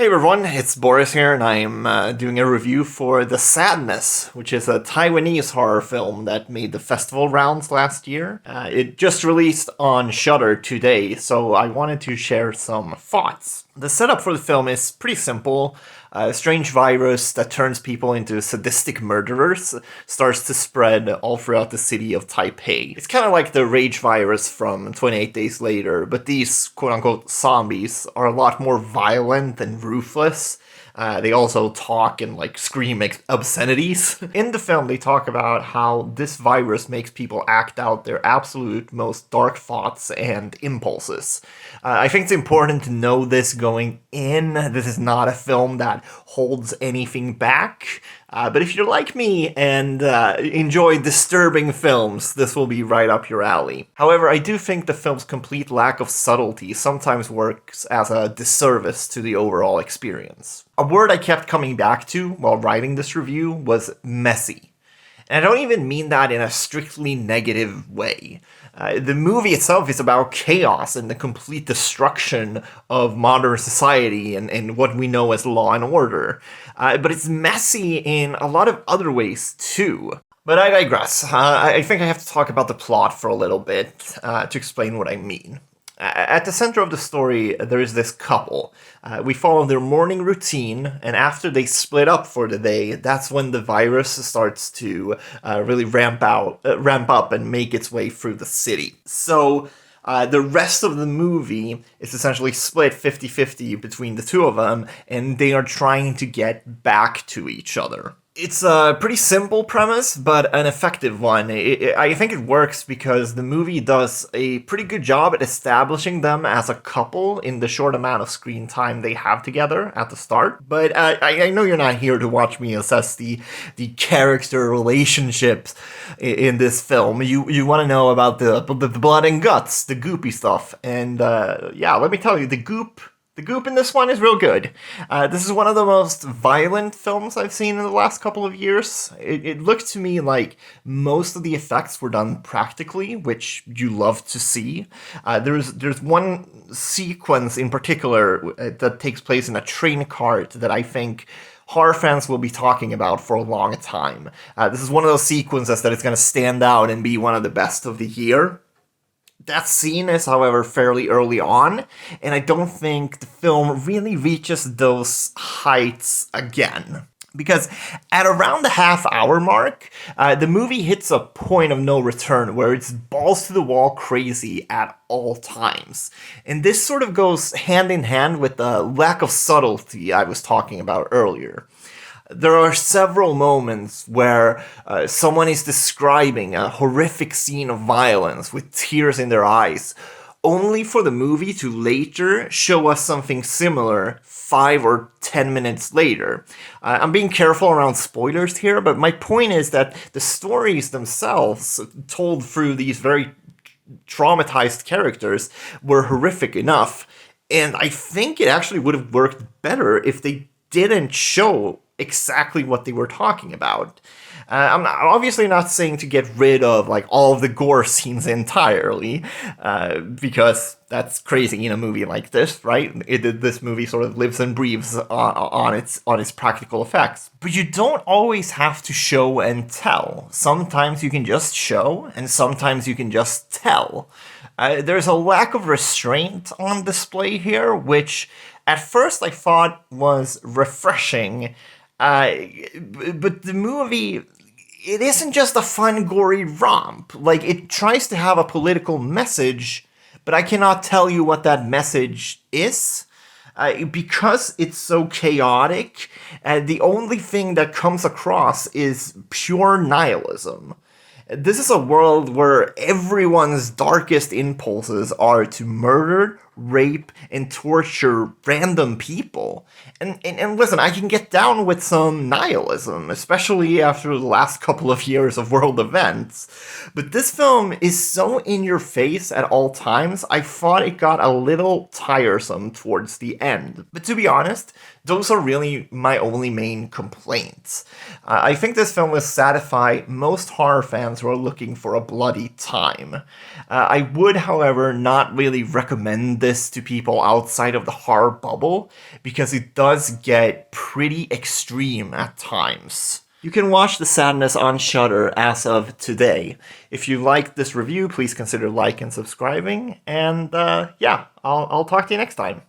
Hey everyone, it's Boris here, and I'm doing a review for The Sadness, which is a Taiwanese horror film that made the festival rounds last year. It just released on Shudder today, so I wanted to share some thoughts. The setup for the film is pretty simple. A strange virus that turns people into sadistic murderers starts to spread all throughout the city of Taipei. It's kind of like the rage virus from 28 Days Later, but these quote-unquote zombies are a lot more violent and ruthless. They also talk and scream obscenities. In the film, they talk about how this virus makes people act out their absolute most dark thoughts and impulses. I think it's important to know this going in. This is not a film that holds anything back. But if you're like me and enjoy disturbing films, this will be right up your alley. However, I do think the film's complete lack of subtlety sometimes works as a disservice to the overall experience. A word I kept coming back to while writing this review was messy. And I don't even mean that in a strictly negative way. The movie itself is about chaos and the complete destruction of modern society and what we know as law and order. But it's messy in a lot of other ways too. But I digress. I think I have to talk about the plot for a little bit to explain what I mean. At the center of the story, there is this couple. We follow their morning routine, and after they split up for the day, that's when the virus starts to really ramp up and make its way through the city. So the rest of the movie is essentially split 50-50 between the two of them, and they are trying to get back to each other. It's a pretty simple premise, but an effective one. I think it works because the movie does a pretty good job at establishing them as a couple in the short amount of screen time they have together at the start. But I know you're not here to watch me assess the character relationships in this film. You want to know about the blood and guts, the goopy stuff. And yeah, let me tell you, the goop in this one is real good. This is one of the most violent films I've seen in the last couple of years. It looked to me like most of the effects were done practically, which you love to see. There's one sequence in particular that takes place in a train cart that I think horror fans will be talking about for a long time. This is one of those sequences that is going to stand out and be one of the best of the year. That scene is, however, fairly early on, and I don't think the film really reaches those heights again. Because at around the half-hour mark, the movie hits a point of no return where it's balls-to-the-wall crazy at all times. And this sort of goes hand in hand with the lack of subtlety I was talking about earlier. There are several moments where someone is describing a horrific scene of violence with tears in their eyes, only for the movie to later show us something similar 5 or 10 minutes later. I'm being careful around spoilers here, but my point is that the stories themselves, told through these very traumatized characters, were horrific enough, and I think it actually would have worked better if they didn't show exactly what they were talking about. I'm obviously not saying to get rid of all of the gore scenes entirely, because that's crazy in a movie like this, right? This movie sort of lives and breathes on its practical effects. But you don't always have to show and tell. Sometimes you can just show, and sometimes you can just tell. There's a lack of restraint on display here, which at first I thought was refreshing. But the movie, it isn't just a fun, gory romp. It tries to have a political message, but I cannot tell you what that message is. Because it's so chaotic, the only thing that comes across is pure nihilism. This is a world where everyone's darkest impulses are to murder, rape, and torture random people. And listen, I can get down with some nihilism, especially after the last couple of years of world events. But this film is so in your face at all times, I thought it got a little tiresome towards the end. But to be honest, those are really my only main complaints. I think this film will satisfy most horror fans who are looking for a bloody time. I would, however, not really recommend this to people outside of the horror bubble because it does get pretty extreme at times. You can watch The Sadness on Shudder as of today. If you liked this review, please consider liking and subscribing. And yeah, I'll talk to you next time.